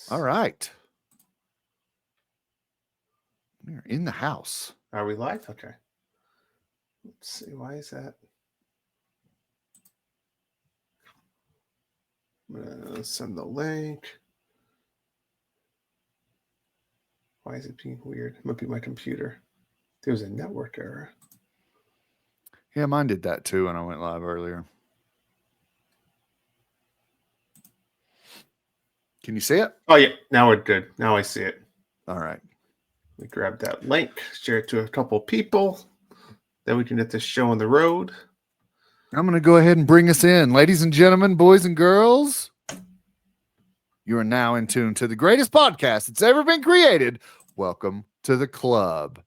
All right. We're in the house. Are we live? Okay. Let's see. Why is that? I'm gonna send the link. Why is it being weird? It might be my computer. There was a network error. Yeah, mine did that too when I went live earlier. Can you see it? Oh yeah, now we're good. Now I see it. All right. We grab that link, share it to a couple people. Then we can get this show on the road. I'm going to go ahead and bring us in. Ladies and gentlemen, boys and girls, you are now in tune to the greatest podcast that's ever been created. Welcome to the club.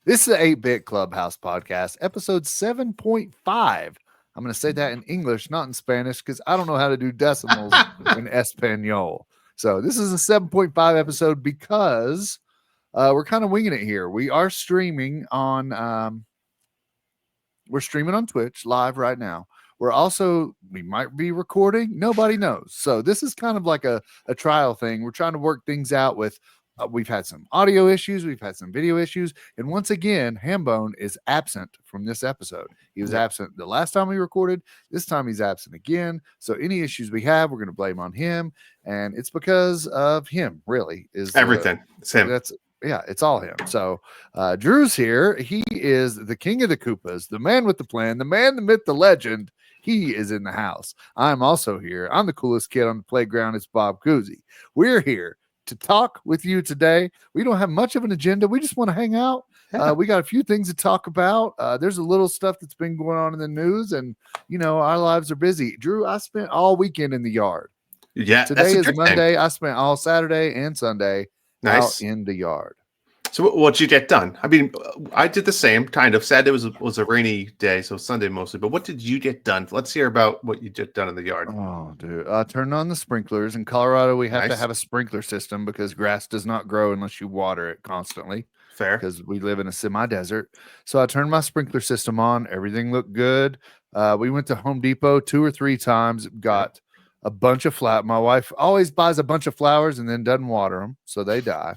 This is the 8-Bit Clubhouse podcast, episode 7.5. I'm going to say that in English, not in Spanish, because I don't know how to do decimals in Espanol. So this is a 7.5 episode because we're kind of winging it here. We are streaming on Twitch live right now. We might be recording. Nobody knows. So this is kind of like a trial thing. We're trying to work things out with, we've had some audio issues. We've had some video issues. And once again, Hambone is absent from this episode. He was absent the last time we recorded. This time he's absent again. So any issues we have, we're going to blame on him. And it's because of him, really. Is everything. It's him. Yeah, it's all him. So Drew's here. He is the king of the Koopas, the man with the plan, the man, the myth, the legend. He is in the house. I'm also here. I'm the coolest kid on the playground. It's Bob Cousy. We're here to talk with you today. We don't have much of an agenda. We just want to hang out. We got a few things to talk about. There's a little stuff that's been going on in the news, and our lives are busy. Drew, I spent all weekend in the yard. Yeah, today is Monday. I spent all Saturday and Sunday out in the yard. So what'd you get done? I mean, I did the same kind of. Saturday was a rainy day, so Sunday mostly. But what did you get done? Let's hear about what you get done in the yard. Oh, dude. I turned on the sprinklers. In Colorado, we have to have a sprinkler system because grass does not grow unless you water it constantly. Fair. Because we live in a semi-desert. So I turned my sprinkler system on. Everything looked good. We went to Home Depot 2 or 3 times, got a bunch of flowers. My wife always buys a bunch of flowers and then doesn't water them, so they die.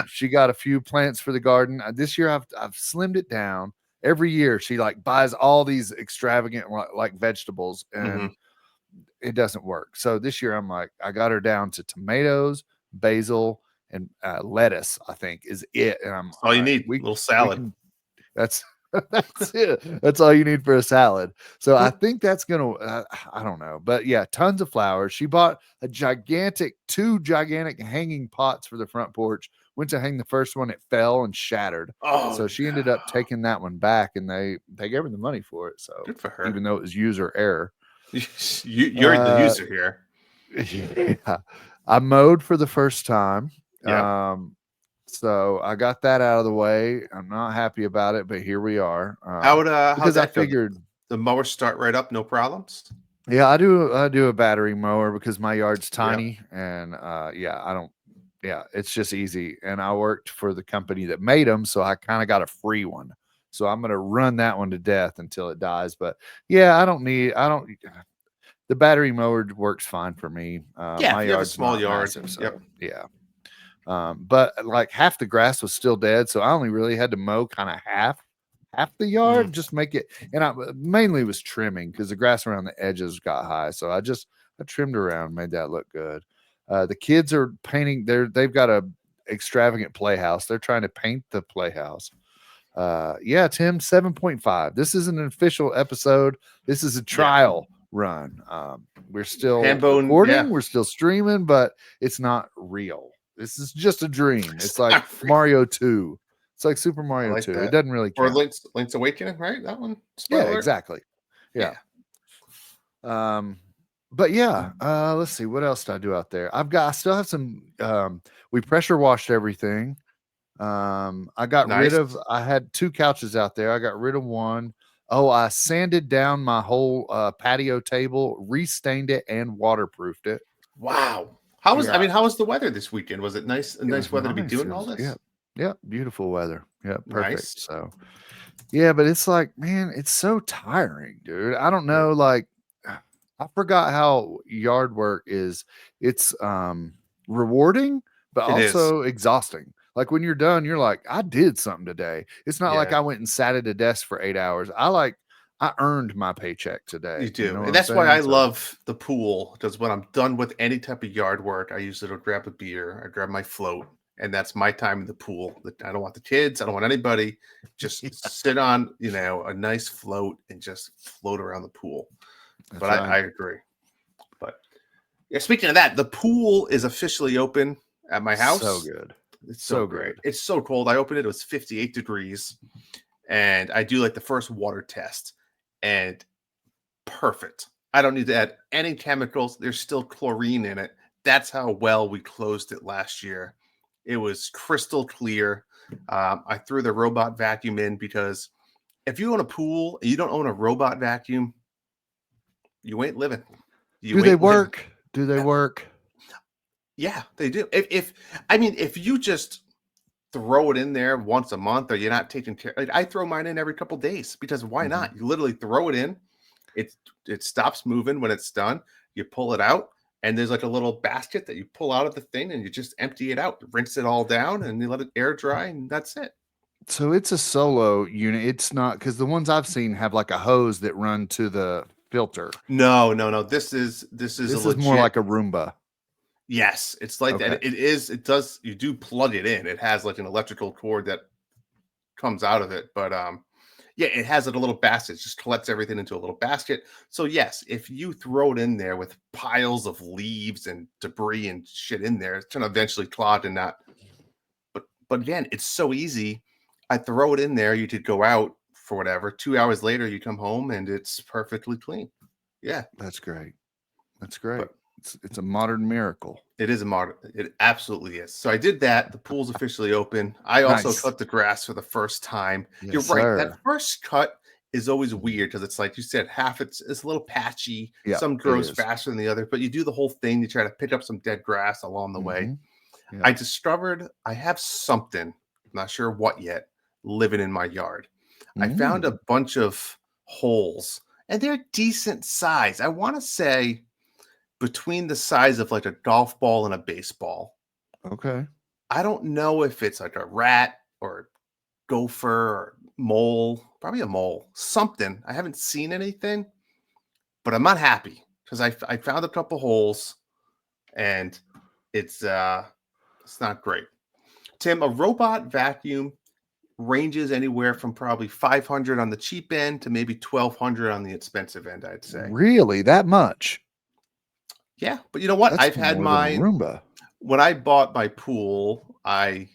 She got a few plants for the garden. This year I've slimmed it down. Every year she buys all these extravagant like vegetables, and it doesn't work. So this year I got her down to tomatoes, basil, and lettuce. I think is it. And I'm all you need. A little salad. That's it. That's all you need for a salad. So I think that's gonna. I don't know, but yeah, tons of flowers. She bought a two gigantic hanging pots for the front porch. Went to hang the first one, it fell and shattered. So she ended up taking that one back, and they gave her the money for it. So good for her, even though it was user error. You're the user here. Yeah, I mowed for the first time. Yeah. So I got that out of the way. I'm not happy about it, but here we are. Because I figured the mower start right up, no problems. Yeah, I do a battery mower because my yard's tiny, and it's just easy. And I worked for the company that made them, so I kind of got a free one. So I'm gonna run that one to death until it dies. But yeah, the battery mower works fine for me. My yard's a small yard. Massive, so, yeah. But half the grass was still dead, so I only really had to mow kind of half the yard, just make it. And I mainly was trimming because the grass around the edges got high, so I trimmed around, made that look good. The kids are painting. They've got a extravagant playhouse. They're trying to paint the playhouse. Tim, 7.5. This isn't an official episode. This is a trial run. We're still recording. Yeah. We're still streaming, but it's not real. This is just a dream. It's like Mario 2. It's like Super Mario 2. That. It doesn't really count. Or Link's Awakening, right? That one? Yeah, exactly. Yeah. But yeah, let's see. What else did I do out there? I still have some, we pressure washed everything. I got rid of, I had 2 couches out there. I got rid of one. Oh, I sanded down my whole patio table, restained it, and waterproofed it. Wow. How was the weather this weekend? Was it nice? Nice weather to be doing all this? Yeah, beautiful weather. Yeah, perfect. Nice. So, yeah, but it's man, it's so tiring, dude. I don't know, I forgot how yard work is. It's rewarding, but It is. also exhausting. Like when you're done, you're like, I did something today. It's not like Yeah, I went and sat at a desk for 8 hours. I earned my paycheck you today. You do. know what And I'm that's why I saying? So love the pool, because when I'm done with any type of yard work, I usually will grab a beer, I grab my float, and that's my time in the pool. I don't want the kids, I don't want anybody. Just sit on, a nice float and just float around the pool. that's But right. I agree. But yeah, speaking of that, the pool is officially open at my So house. good. It's so So great. good. It's so cold. I opened it, it was 58 degrees, and I do like the first water test, and perfect. I don't need to add any chemicals. There's still chlorine in it. That's how well we closed it last year. It was crystal clear. I threw the robot vacuum in because if you own a pool and you don't own a robot vacuum, you ain't living. Do You they ain't living. work? Do they work? Yeah, they do. If you just throw it in there once a month, or you're not taking care, like I throw mine in every couple days because why Mhm. not? You literally throw it in, it it stops moving when it's done. You pull it out, and there's like a little basket that you pull out of the thing, and you just empty it out, rinse it all down, and you let it air dry, and that's it. So it's a solo unit. It's not because the ones I've seen have like a hose that run to the filter. No, no, no. This is a This is more legit. like a Roomba. Yes, it's like that. Okay. It is. It does. You do plug it in. It has like an electrical cord that comes out of it, but yeah, it has like a little basket. It just collects everything into a little basket. So yes, if you throw it in there with piles of leaves and debris and shit in there, it's gonna eventually clog and not. But again, it's so easy. I throw it in there. You could go out for whatever. 2 hours later, you come home and it's perfectly clean. Yeah, That's great. That's great. but It's a modern miracle. it is a modern. It absolutely is. So I did that. The pool's officially open. I also Nice. cut the grass for the first time. You're Yes, right. That sir. first cut is always weird because it's like you said, half it's a little patchy. Yeah, Some it grows is. faster than the other, but you do the whole thing. You try to pick up some dead grass along the way. Mm-hmm. Yeah. I discovered I have something, not sure what yet, living in my yard. I found a Mm, bunch of holes, and they're decent size. I want to say between the size of like a golf ball and a baseball. okay. I don't know if it's like a rat or a gopher or mole, probably a mole, something. I haven't seen anything, but I'm not happy because I found a couple holes, and it's it's not great. Tim, a robot vacuum ranges anywhere from probably 500 on the cheap end to maybe 1200 on the expensive end, I'd say. Really? That much? Yeah, but you know what? That's I've had more than a mine Roomba. when I bought my pool. I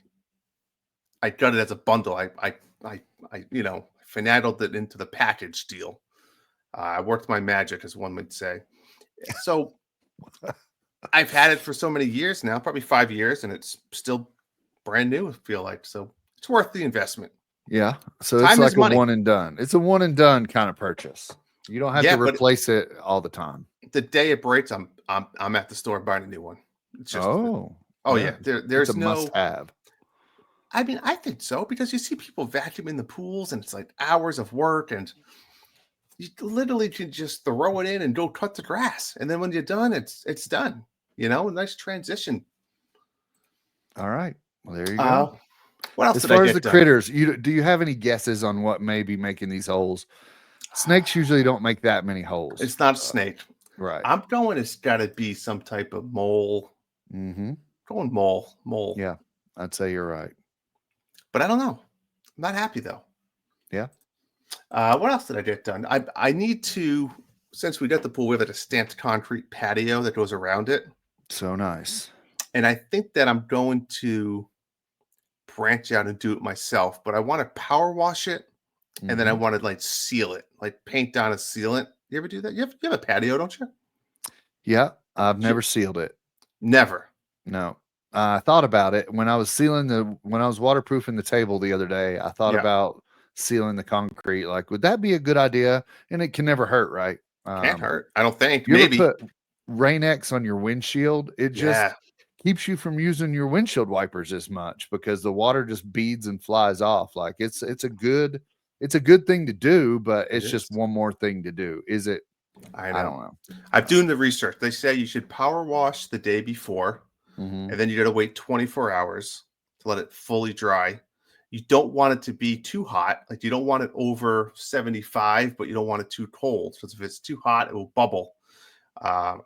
got it as a bundle. I finagled it into the package deal. I worked my magic, as one would say. So I've had it for so many years now, probably 5 years, and it's still brand new. I feel like so it's worth the investment. Yeah. So it's Time is like a money. one and done. It's a one and done kind of purchase. You don't have to Yeah, but replace it all the time. the day it breaks, I'm at the store buying a new one. It's just Oh, oh yeah. yeah, It's a there's must no. have. I mean, I think so because you see people vacuuming the pools, and it's like hours of work, and you literally can just throw it in and go cut the grass, and then when you're done, it's done. Nice transition. All right. Well, there you Uh, go. what else As did I far as the get done? critters, do you have any guesses on what may be making these holes? Snakes usually don't make that many holes. It's not a snake. Right. I'm going. It's got to be some type of mole. Mm-hmm. Going mole. Yeah. I'd say you're right. But I don't know. I'm not happy though. Yeah. What else did I get done? I need to, since we got the pool, we have a stamped concrete patio that goes around it, So nice. and I think that I'm going to branch out and do it myself. But I want to power wash it, and then I Mm-hmm. want to like seal it, like paint down a sealant. You ever do that? You have a patio, don't you? Yeah. I've Did you- never sealed it. Never. No. I thought about it when I was when I was waterproofing the table the other day. I thought Yeah, about sealing the concrete. Like, would that be a good idea? And it can never hurt, right? can't hurt. I don't think. You ever Maybe. put Rain-X on your windshield? It just Yeah. keeps you from using your windshield wipers as much because the water just beads and flies off. Like it's a good thing to do, but It it's just is. one more thing to do. Is it? I I know. don't know. I'm doing the research. They say you should power wash the day before, Mhm. and then you got to wait 24 hours to let it fully dry. You don't want it to be too hot. Like you don't want it over 75, but you don't want it too cold because if it's too hot, it will bubble. Um,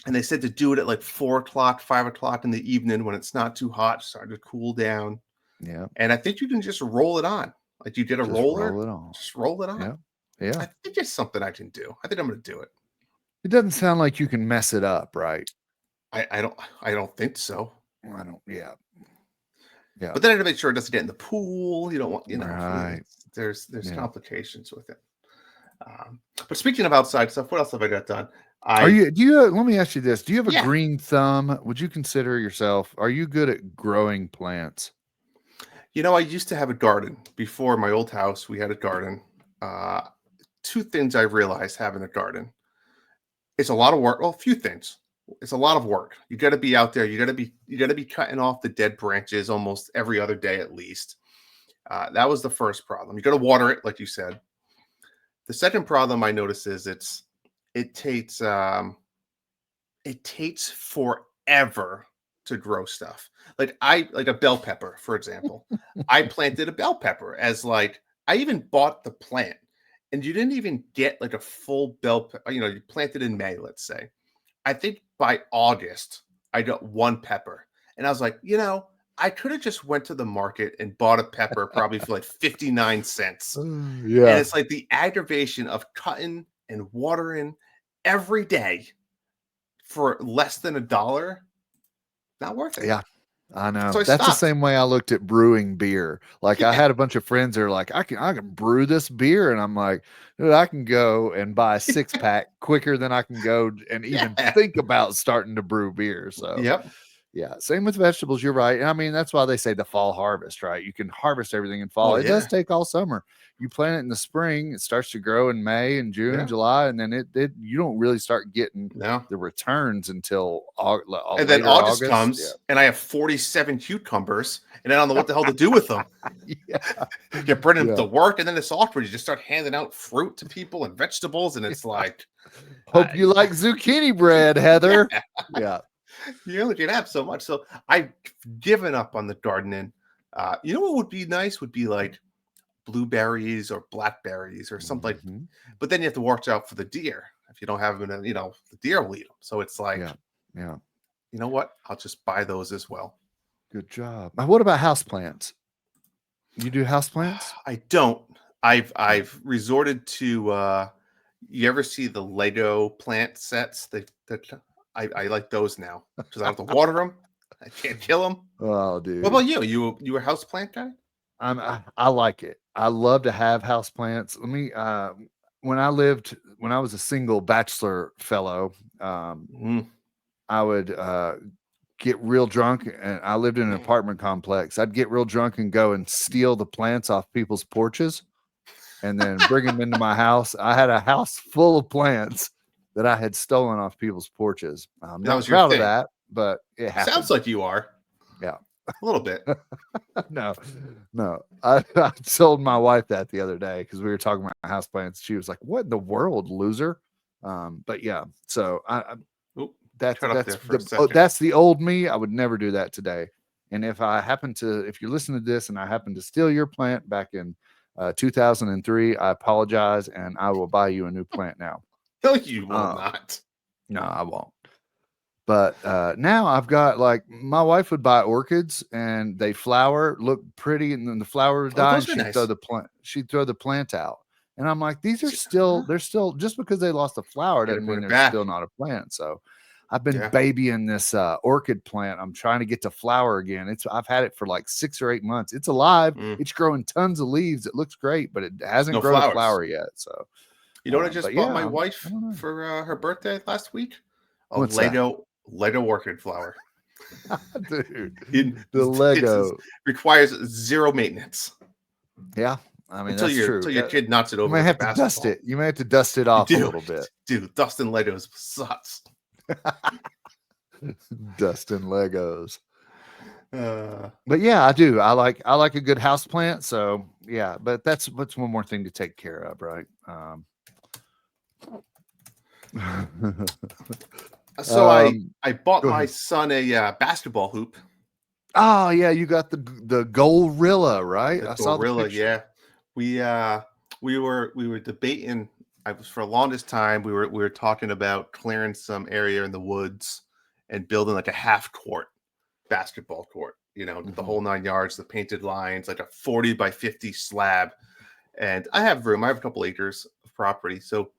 and they said to do it at like 4 o'clock, 5 o'clock in the evening when it's not too hot, starting to cool down. Yeah. And I think you can just roll it on. Like you get a Just roller, roll it on. just roll it on. Yeah. Yeah. I think it's something I can do. I think I'm going to do it. It doesn't sound like you can mess it up, right? I don't think so. I don't. Yeah. Yeah. But then I have to make sure it doesn't get in the pool. You don't want, Right. there's Yeah. complications with it. But speaking of outside stuff, what else have I got done? Are you? Do you? Let me ask you this: do you have a Yeah. green thumb? Would you consider yourself? Are you good at growing plants? I used to have a garden before my old house. We had a garden. Two things I realized having a garden. It's a lot of work. Well, a few things. It's a lot of work. You got to be out there. You got to be cutting off the dead branches almost every other day at least. That was the first problem. You got to water it, like you said. The second problem I noticed is it takes forever to grow stuff. Like a bell pepper, for example. I planted a bell pepper as like I even bought the plant, and you didn't even get like a full bell pepper. You planted in May, let's say. I think by August I got one pepper, and I was like, I could have just went to the market and bought a pepper probably for like 59 cents. And Yeah. it's like the aggravation of cutting and watering every day for less than $1, not worth it. Yeah. I know. So I That's the stopped. same way I looked at brewing beer. Like I Yeah. had a bunch of friends that are like, I can brew this beer. And I'm like, dude, I can go and buy a 6-pack quicker than I can go and even Yeah. think about starting to brew beer. So Yep. yeah, same with vegetables. You're right. I mean, that's why they say the fall harvest, right? You can harvest everything in fall. Oh It does yeah. take all summer. You plant it in the spring, it starts to grow in May and June, Yeah. July, and then it you don't really start getting No. the returns until And then later August August. comes, and I have 47 cucumbers, and I don't know what the hell to do with them. Yeah. You bring them Yeah. to work, and then it's awkward. You just start handing out fruit to people and vegetables, and it's like, Hope you like zucchini bread, Heather. Yeah. you only can have so much. So I've given up on the gardening. What would be nice would be like blueberries or blackberries or something like. Mhm. But then you have to watch out for the deer. If you don't have them, the deer will eat them. So it's like, Yeah. Yeah. you know what? I'll just buy those as well. Good job. Now, what about houseplants? You do houseplants? I don't. I've resorted to. You ever see the Lego plant sets? I like those now because I don't have to water them. I can't kill them. Oh, dude. What about you? You a house plant guy? I like it. I love to have house plants. Let me when I was a single bachelor fellow, Mm. I would get real drunk, and I lived in an apartment complex. I'd get real drunk and go and steal the plants off people's porches and then bring them into my house. I had a house full of plants that I had stolen off people's porches. I'm That not was your proud of thing. that, but it happened. Sounds like you are. Yeah. A little bit. No. I told my wife that the other day because we were talking about houseplants. She was like, "What in the world, loser?" But yeah, so Oop, that's cut off there for a second. that's the old me. I would never do that today. And if you're listening to this and I happen to steal your plant back in 2003, I apologize, and I will buy you a new plant now. No, you will Uh, not. No, I won't. But now I've got my wife would buy orchids and they flower, look pretty, and then the flower would die, and Those are nice. she'd throw the plant out. And I'm like, these are Uh-huh. they're still, just because they lost a flower Gotta doesn't bring mean it they're back. still not a plant. So I've been Yeah. babying this orchid plant. I'm trying to get to flower again. I've had it for like 6 or 8 months. It's alive. Mm. It's growing tons of leaves. It looks great, but it hasn't No grown a flowers. flower yet. So You know what I just but bought yeah, my I wife don't know. for her birthday last week? A What's that? Lego orchid flower. Dude, The Lego. requires zero maintenance Yeah, I mean, until that's your true. until your kid knocks it You over may with have a to basketball. dust it. You may have to dust it You off a do. little bit. Dude, dusting Legos sucks. Dusting Legos. Uh, But yeah, I do. I like a good house plant. So yeah, but that's one more thing to take care of, right? So I bought Go my ahead. son a basketball hoop. Oh yeah, you got the Gorilla, right? The I saw the Gorilla, picture. yeah. We were debating. I was for the longest time we were talking about clearing some area in the woods and building like a half court basketball court. The Mhm. whole 9 yards, the painted lines, like a 40 by 50 slab. And I have room. I have a couple acres of property, so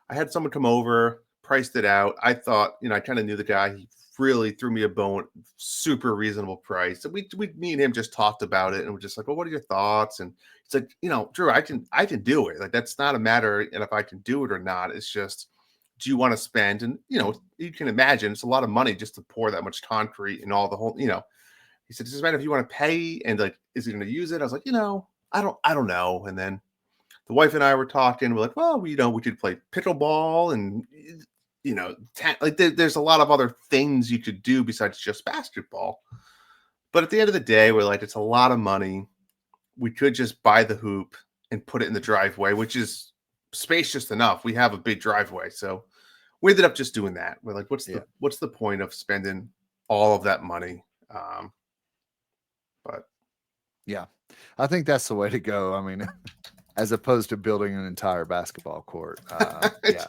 I had someone come over, priced it out. I thought, I kind of knew the guy. He really threw me a bone, super reasonable price. And me and him just talked about it, and we're just like, well, what are your thoughts? And it's like, Drew, I can do it. Like that's not a matter and if I can do it or not. It's just, do you want to spend? And you can imagine it's a lot of money just to pour that much concrete and all the whole. He said, does it matter if you want to pay? And like, is he going to use it? I was like, I don't know. And then the wife and I were talking. We're like, well, we could play pickleball, and like there's a lot of other things you could do besides just basketball. But at the end of the day, we're like, it's a lot of money. We could just buy the hoop and put it in the driveway, which is spacious enough. We have a big driveway, so we ended up just doing that. We're like, what's Yeah. the point of spending all of that money? But Yeah. I think that's the way to go. I mean, as opposed to building an entire basketball court. Yeah.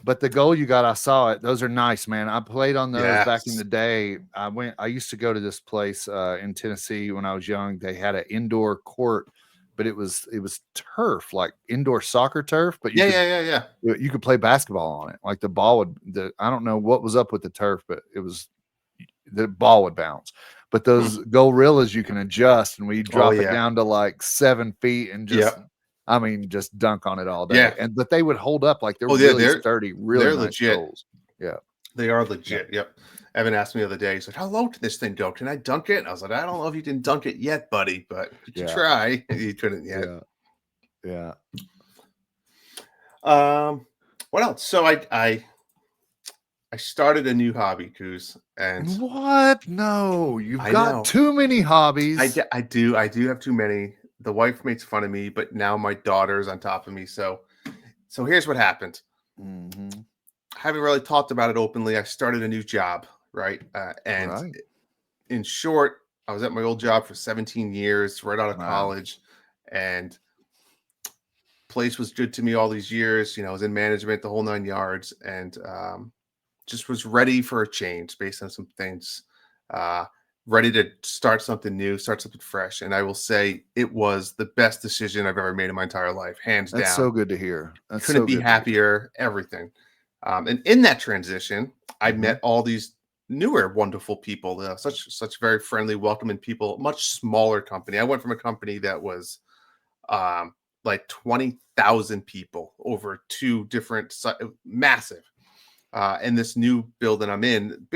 But the goal you got, I saw it. Those are nice, man. I played on those back in yes, the day. I used to go to this place in Tennessee when I was young. They had an indoor court, but it was turf, like indoor soccer turf, but yeah. you could play basketball on it. Like the ball I don't know what was up with the turf, but the ball would bounce. But those Mhm. gorillas you can adjust, and we Oh drop it yeah, down to like 7 feet and just, yep, I mean, just dunk on it all day. yeah. But they would hold up, like they're Oh yeah, really they're sturdy, really they're nice legit. goals. Yeah, They are yeah, legit. Yep. Evan asked me the other day. He's like, "How low can this thing go? Can I dunk it?" And I was like, "I don't know if you can dunk it yet, buddy, but you can yeah, try." You couldn't yet. yeah, yeah. Um, what else? So I started a new hobby, Coos, and What? No, you've I got know too many hobbies. I do have too many. The wife makes fun of me, but now my daughter's on top of me. So here's what happened. Hmm. I haven't really talked about it openly. I started a new job, right? And Right. in short, I was at my old job for 17 years, right out of Wow. college, and place was good to me all these years. I was in management, the whole 9 yards, and just was ready for a change based on some things. Uh, Ready to start something new, start something fresh. And I will say it was the best decision I've ever made in my entire life, hands That's down. so good to hear. That's Couldn't so be good to hear. happier, everything. And in that transition, I Hmm. met all these newer wonderful people, such very friendly, welcoming people, much smaller company. I went from a company that was like 20,000 people over two different massive. And this new building I'm in,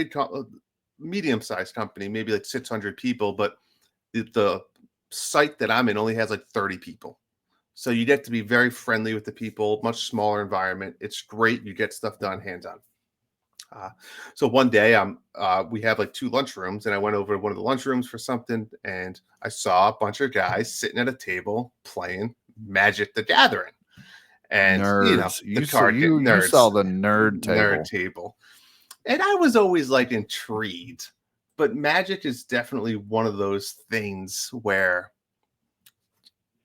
medium-sized company, maybe like 600 people, but the site that I'm in only has like 30 people. So you get to be very friendly with the people, much smaller environment. It's great. You get stuff done hands on. Uh, so one day we have like two lunchrooms, and I went over to one of the lunchrooms for something, and I saw a bunch of guys sitting at a table playing Magic the Gathering. And Nerds. the You card get you saw nerds, the nerd nerd table. table. And I was always like intrigued, but Magic is definitely one of those things where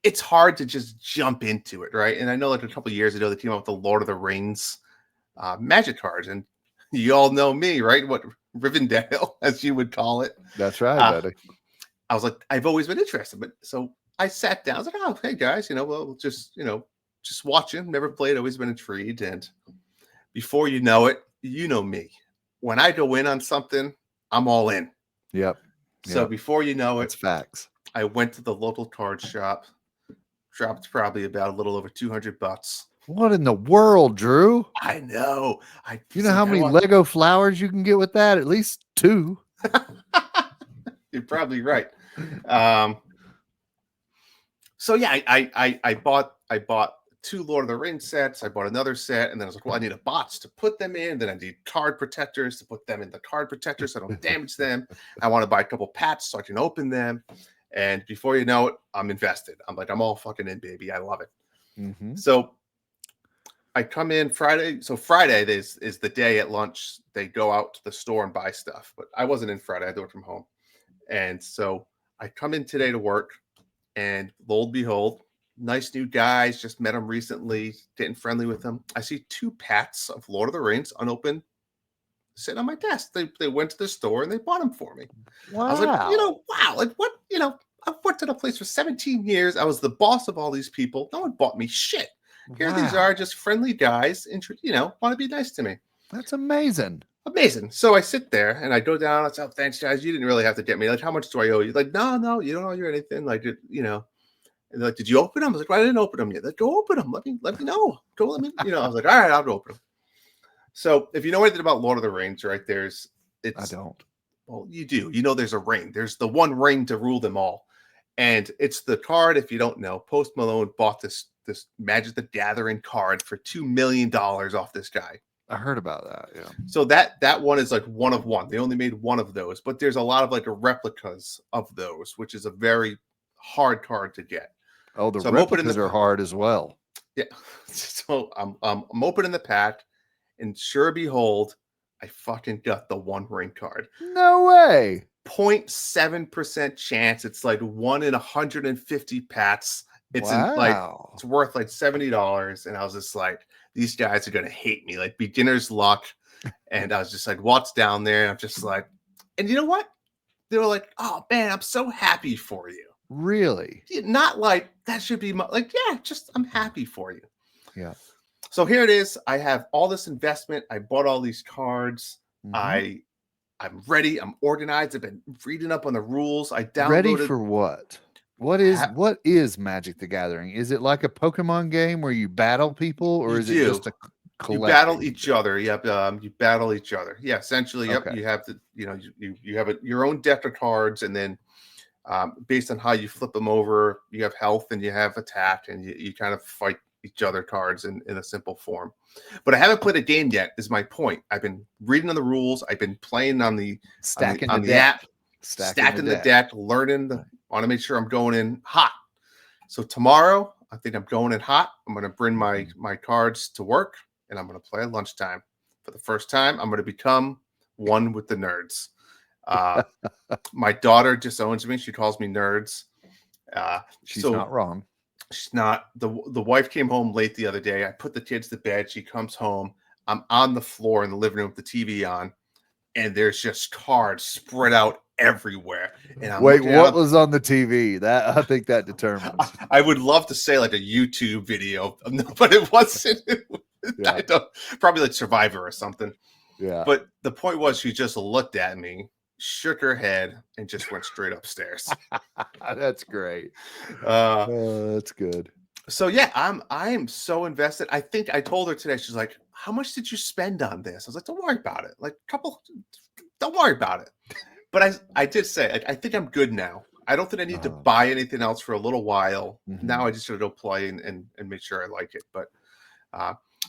it's hard to just jump into it, right? And I know like a couple of years ago they came out with the Lord of the Rings Magic cards, and you all know me, right? What Rivendell, as you would call it. That's right, Uh, buddy. I was like, I've always been interested, but so I sat down. I was like, oh, hey guys, well, just watching. Never played, always been intrigued, and before you know it, you know me. When I go in on something, I'm all in. Yep. So Yep. before you know it, That's facts. I went to the local card shop, dropped probably about a little over $200. What in the world, Drew? I know. I You was know how like, I many want. Lego flowers you can get with that? At least two. You're probably right. Um, so yeah, I bought two Lord of the Rings sets. I bought another set, and then I was like, well, I need a box to put them in. Then I need card protectors to put them in the card protectors so I don't damage them. I want to buy a couple pats so I can open them. And before you know it, I'm invested. I'm like, I'm all fucking in, baby. I love it. Hmm. So I come in Friday. So Friday is the day at lunch they go out to the store and buy stuff. But I wasn't in Friday. I had to work from home. And so I come in today to work, and lo and behold, nice new guys. Just met them recently, getting friendly with them. I see 2 packs of Lord of the Rings unopened sitting on my desk. They went to the store and they bought them for me. I was like, wow, like what, I've worked at a place for 17 years. I was the boss of all these people. No one bought me shit. Here these are, just friendly guys, want to be nice to me. That's amazing. Amazing. So I sit there and I go down. I say, oh, thanks, guys. You didn't really have to get me. Like, how much do I owe you? Like, no, you don't owe you anything. Like, And they're like, did you open them? I was like, well, I didn't open them yet. Like, go open them. Let me know. I was like, all right, I'll go open them. So if you know anything about Lord of the Rings, right, I don't. Well, you do. There's a ring. There's the one ring to rule them all. And it's the card, if you don't know, Post Malone bought this Magic the Gathering card for $2 million off this guy. I heard about that, yeah. So that one is like one of one. They only made one of those, but there's a lot of like replicas of those, which is a very hard card to get. Oh, the replicas are hard as well. Yeah. So I'm opening the pack, and sure behold, I fucking got the One Ring card. No way. 0.7% chance. It's like 1 in 150 packs. It's it's worth like $70. And I was just like, these guys are gonna hate me, like beginner's luck. And I was just like, what's down there? And I'm just like, and you know what? They were like, oh man, I'm so happy for you. Really? Not like that should be just I'm happy for you. Yeah. So here it is. I have all this investment. I bought all these cards. Mm-hmm. I'm ready. I'm organized. I've been reading up on the rules. I downloaded. Ready for what? What is Magic the Gathering? Is it like a Pokemon game where you battle people, or is it just a collecting? You battle each other. Yep. You battle each other. Yeah. Essentially. Yep. Okay. You have to. You have your own deck of cards, and then based on how you flip them over, you have health and you have attack, and you kind of fight each other cards in a simple form. But I haven't played a game yet, is my point. I've been reading on the rules. I've been playing on the app, stacking the deck, learning. Want to make sure I'm going in hot. So tomorrow, I think I'm going in hot. I'm going to bring my cards to work, and I'm going to play at lunchtime. For the first time, I'm going to become one with the nerds. My daughter disowns me. She calls me nerds. She's not wrong. She's not. The wife came home late the other day. I put the kids to bed. She comes home. I'm on the floor in the living room with the TV on, and there's just cards spread out everywhere. And I'm wait, what was on the TV? That I think that determines. I would love to say like a YouTube video, but it wasn't. Yeah. Probably like Survivor or something. Yeah. But the point was, she just looked at me, shook her head, and just went straight upstairs. That's great. That's good. So yeah, I am so invested. I think I told her today, she's like, how much did you spend on this? I was like, don't worry about it. Like don't worry about it. But I did say, I think I'm good now. I don't think I need to buy anything else for a little while. Mm-hmm. Now I just gotta go play and make sure I like it. But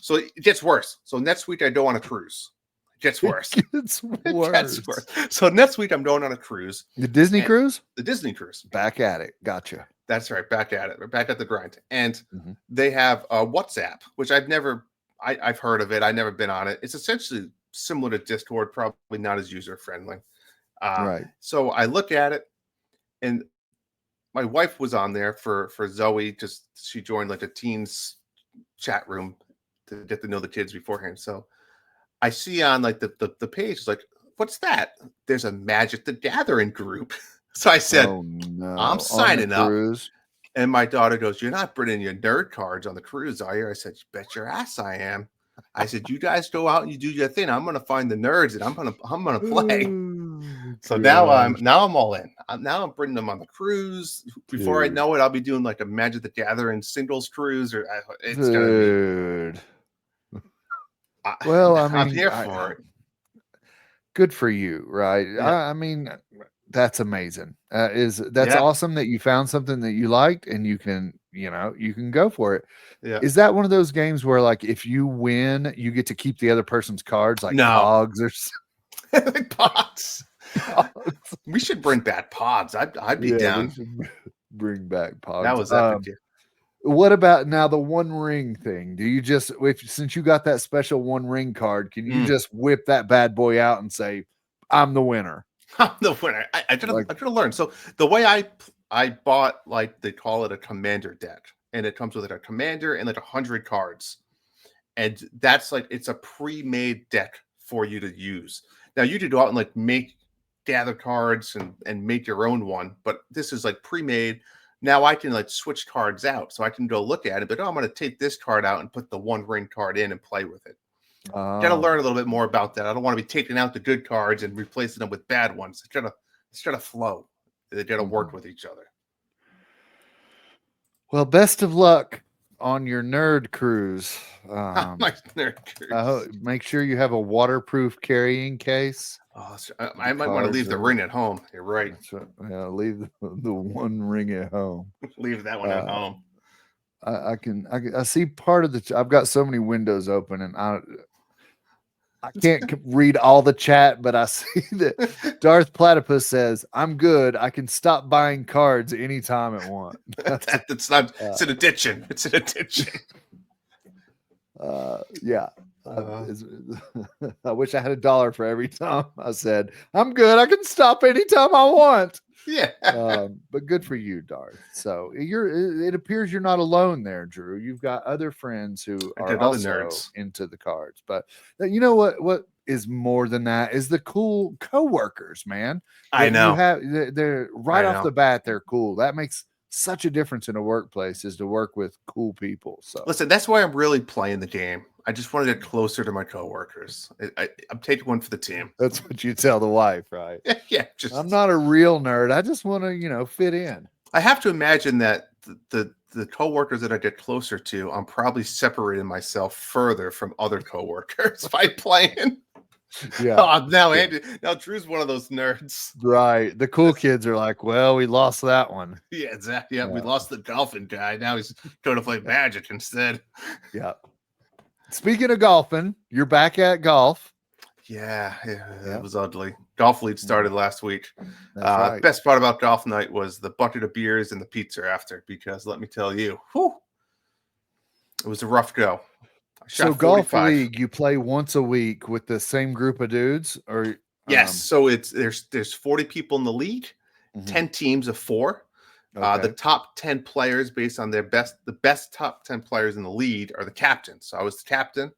so it gets worse. So next week I go on a cruise. Gets worse. It gets worse. So next week I'm going on a cruise. The Disney cruise? The Disney cruise. Back at it. Gotcha. That's right. Back at it. We're back at the grind. And they have WhatsApp, which I've heard of it. I've never been on it. It's essentially similar to Discord, probably not as user friendly. Right. So I look at it, and my wife was on there for Zoe. She joined like a teens chat room to get to know the kids beforehand. So I see on like the page, it's like, what's that? There's a Magic the Gathering group. So I said, oh, no. I'm signing up. And my daughter goes, you're not bringing your nerd cards on the cruise, are you? I said, you bet your ass I am. I said, you guys go out and you do your thing. I'm gonna find the nerds and I'm gonna play. So now I'm all in. I'm bringing them on the cruise. Before I know it, I'll be doing like a Magic the Gathering singles cruise, or it's gonna be. Well, I mean, I'm here for it. Good for you, right? Yeah. I mean, that's amazing. That's awesome that you found something that you liked and you can go for it. Yeah. Is that one of those games where like if you win, you get to keep the other person's cards, like Pogs or like Pogs? We should bring back Pogs. I'd be down. Bring back Pogs. That was epic. What about now the One Ring thing? Do you just, since you got that special One Ring card, can you just whip that bad boy out and say, "I'm the winner"? I'm the winner. I gotta learn. So the way I bought, like, they call it a commander deck, and it comes with like a commander and like 100 cards, and that's like it's a pre-made deck for you to use. Now you could go out and like gather cards and make your own one, but this is like pre-made. Now I can like switch cards out, so I can go look at it, but I'm going to take this card out and put the One Ring card in and play with it. Got to learn a little bit more about that. I don't want to be taking out the good cards and replacing them with bad ones. It's gotta flow. They got to work with each other. Well, best of luck on your nerd cruise. My nerd cruise. Make sure you have a waterproof carrying case. Oh, I might want to leave the ring at home. You're right. Right. Yeah, leave the One Ring at home. Leave that one at home. I see part of the. I've got so many windows open, and I can't read all the chat, but I see that Darth Platypus says, "I'm good. I can stop buying cards anytime I want." That's not. It's an addiction. It's an addiction. Yeah. I wish I had $1 for every time I said, "I'm good. I can stop anytime I want." Yeah. But good for you, Darth. So it appears you're not alone there, Drew. You've got other friends who are also nerds into the cards. But you know what is more than that is the cool coworkers, man. I know. You have, they're right off the bat, they're cool. That makes such a difference in a workplace, is to work with cool people. So listen, that's why I'm really playing the game. I just want to get closer to my coworkers. I'm taking one for the team. That's what you tell the wife, right? Yeah. I'm not a real nerd. I just want to, fit in. I have to imagine that the coworkers that I get closer to, I'm probably separating myself further from other coworkers by playing. Yeah. Oh, now Drew's one of those nerds. Right. The cool kids are like, "Well, we lost that one." Yeah, exactly. Yeah, we lost the golfing guy. Now he's going to play Magic instead. Yeah. Speaking of golfing, you're back at golf. Yeah, it was ugly. Golf league started last week. Right. Best part about golf night was the bucket of beers and the pizza after, because let me tell you, it was a rough go. So golf league, you play once a week with the same group of dudes, or yes? So there's 40 people in the league, 10 teams of 4. Okay. The top 10 players, based on the best top 10 players in the lead, are the captains. So I was the captain.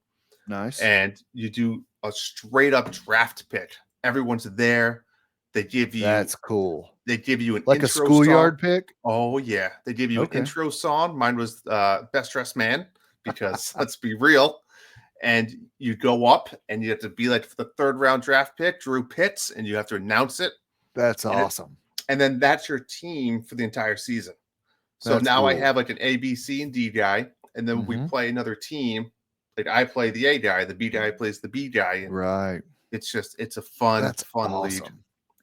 Nice. And you do a straight up draft pick. Everyone's there. They give you. That's cool. They give you an like a schoolyard pick. Oh yeah, they give you an intro song. Mine was Best Dressed Man, because let's be real. And you go up and you have to be like the 3rd round draft pick, Drew Pitts, and you have to announce it. That's awesome. And then that's your team for the entire season. So now cool. I have like an A, B, C, and D guy, and then we play another team. Like I play the A guy, the B guy plays the B guy. And right. It's a fun awesome. league.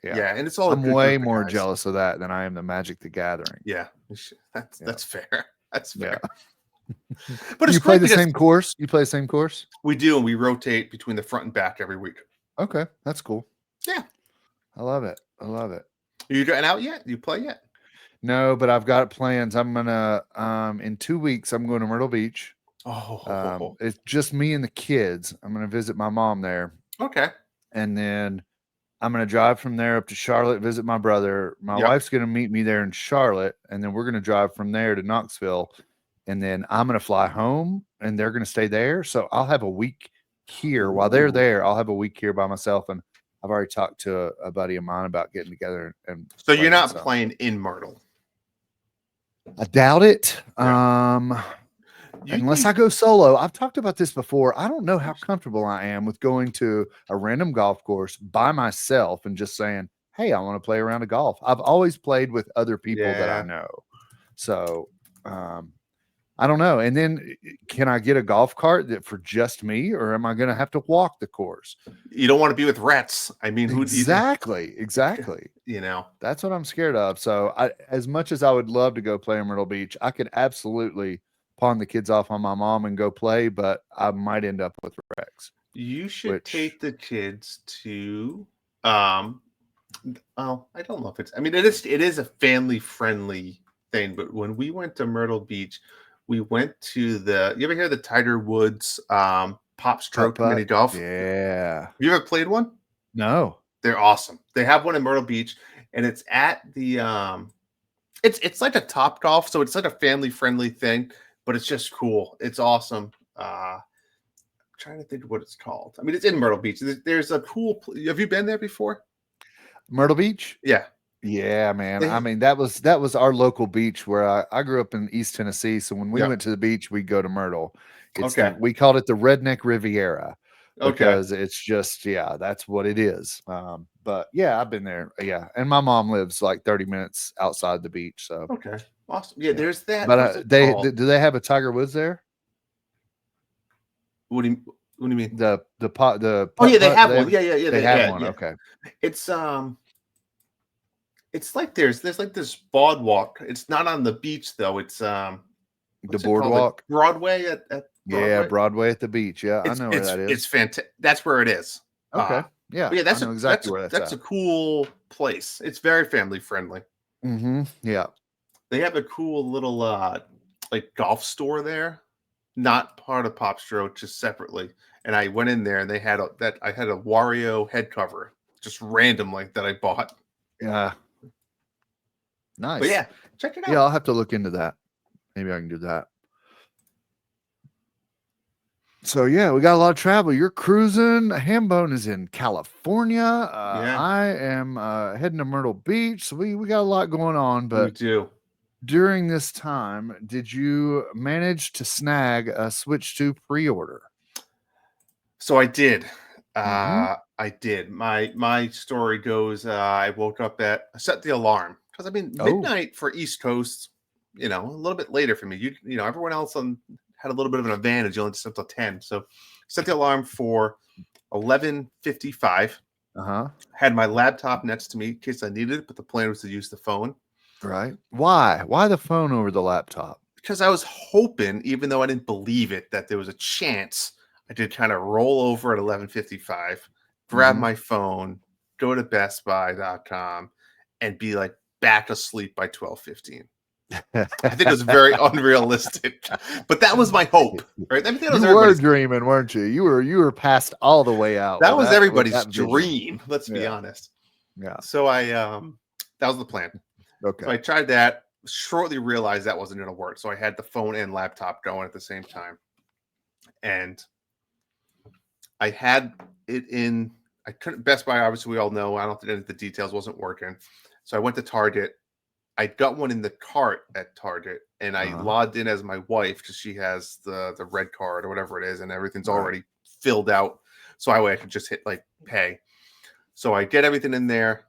Yeah, and it's all. I'm way more jealous of that than I am the Magic the Gathering. Yeah, that's fair. That's fair. Yeah. But you play the same course. You play the same course. We do, and we rotate between the front and back every week. Okay, that's cool. Yeah, I love it. I love it. Are you getting out yet? You play yet? No, but I've got plans. I'm gonna in 2 weeks. I'm going to Myrtle Beach. Oh, it's just me and the kids. I'm gonna visit my mom there. Okay, and then I'm gonna drive from there up to Charlotte, visit my brother. My wife's gonna meet me there in Charlotte, and then we're gonna drive from there to Knoxville, and then I'm gonna fly home, and they're gonna stay there. So I'll have a week here while they're there. I'll have a week here by myself, and I've already talked to a buddy of mine about getting together. And so you're not playing in Myrtle? I doubt it. Unless I go solo. I've talked about this before. I don't know how comfortable I am with going to a random golf course by myself and just saying, "Hey, I want to play around a golf." I've always played with other people that I know. So I don't know. And then can I get a golf cart for just me, or am I going to have to walk the course? You don't want to be with rats. I mean, exactly. You know, that's what I'm scared of. So as much as I would love to go play in Myrtle Beach, I could absolutely pawn the kids off on my mom and go play, but I might end up with Rex. You should take the kids to I don't know if it's, I mean, it is a family friendly thing, but when we went to Myrtle Beach, We went to you ever hear the Tiger Woods Pop Putt Stroke putt. mini golf? Yeah. You ever played one? No. They're awesome. They have one in Myrtle Beach, and it's at the it's like a Top Golf, so it's like a family friendly thing, but it's just cool. It's awesome. Trying to think of what it's called. I mean, it's in Myrtle Beach. There's a cool. Have you been there before? Myrtle Beach? Yeah. Yeah, man. I They, mean, that was our local beach where I grew up in East Tennessee. So when we yeah. went to the beach, we'd go to Myrtle. Okay. We called it the Redneck Riviera Okay. because it's just, yeah, that's what it is. But yeah, I've been there. Yeah. And my mom lives like 30 minutes outside the beach. So Okay. Awesome. Yeah. yeah. There's that. But What's it they called? do they have a Tiger Woods there? What do you mean? The pot the Oh yeah, putt they putt have one. Yeah. Yeah. Yeah. they have Yeah. one. Yeah. Okay. It's It's like there's like this boardwalk. It's not on the beach though. It's The what's it called? Like boardwalk. Broadway at Yeah, Broadway. Broadway at the beach. Yeah, I know where that It's is. fantastic. That's where it is. Okay. Yeah, But yeah, I know exactly where that's that's at. a cool place. It's very family friendly. Yeah. They have a cool little like golf store there, not part of Popstro, just separately. And I went in there and they had I had a Wario head cover just randomly that I bought. Yeah. But Nice. yeah, check it Yeah, out. I'll have to look into that. Maybe I can do that. So yeah, we got a lot of travel. You're cruising. Hambone is in California. Yeah, I am heading to Myrtle Beach. So we got a lot going on. we But do. during this time, did you manage to snag a Switch 2 pre-order? So I did. Mm-hmm. I did. My story goes. I woke up I set the alarm because I mean Oh, midnight for East Coast. A little bit later for me. Everyone else had a little bit of an advantage. You only slept till 10. So set the alarm for 11:55. uh-huh. Had my laptop next to me in case I needed it, but the plan was to use the phone Right. Why? Why the phone over the laptop? because I was hoping, even though I didn't believe it, that there was a chance I could kind of roll over at 11:55, grab Mhm. my phone, go to bestbuy.com, and be like back asleep by 12:15. I think it was very unrealistic, but that was my hope, right? I mean, that was You were everybody's dreaming, weren't you? You were passed all the way out that with was with everybody's that vision. dream. Let's be Yeah. honest. Yeah. So that was the plan. So Okay. I tried that. Shortly realized that wasn't going to work. So I had the phone and laptop going at the same time, and I had it in. I couldn't Best Buy. Obviously, we all know. I don't think any of the details wasn't working. So I went to Target. I got one in the cart at Target, and I Uh-huh. logged in as my wife because she has the red card or whatever it is, and everything's Right. already filled out. So I could just hit like pay. So I get everything in there.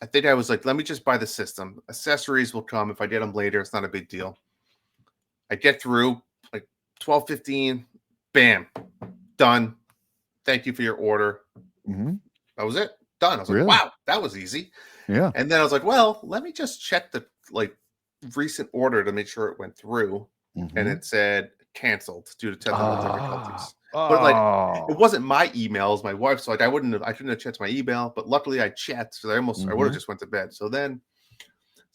I think I was like, let me just buy the system. Accessories will come if I get them later. It's not a big deal. I get through like 12:15. Bam, done. Thank you for your order. Mhm. That was it. Done. I was like, Really? wow, that was easy. Yeah. And then I was like, well, let me just check the like recent order to make sure it went through. And Mhm. it said canceled due to technical difficulties. But like it Oh. wasn't my email, it was my wife's. So like I couldn't have checked my email, but luckily I checked. So I would have Mhm. just went to bed. So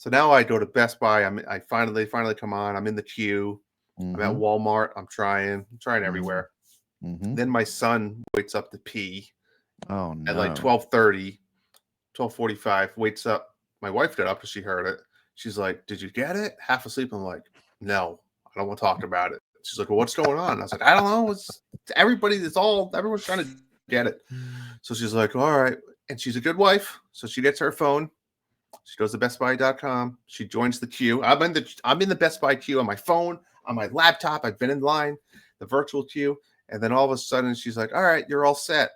now I go to Best Buy. They finally come on. I'm in the queue. I'm at Mhm. Walmart. I'm trying Mhm. everywhere. Mhm. Then my son wakes up to pee Oh at like no. 12:30, 12:45. Wakes up. My wife got up because she heard it. She's like, "Did you get it?" Half asleep. I'm like, "No, I don't want to talk about it." She's like, "Well, what's going on?" I was like, "I don't know. Everyone's trying to get it." So she's like, "All right." And she's a good wife. So she gets her phone. She goes to bestbuy.com. She joins the queue. I'm in the Best Buy queue on my phone, on my laptop. I've been in line, the virtual queue. And then all of a sudden she's like, all right, you're all set.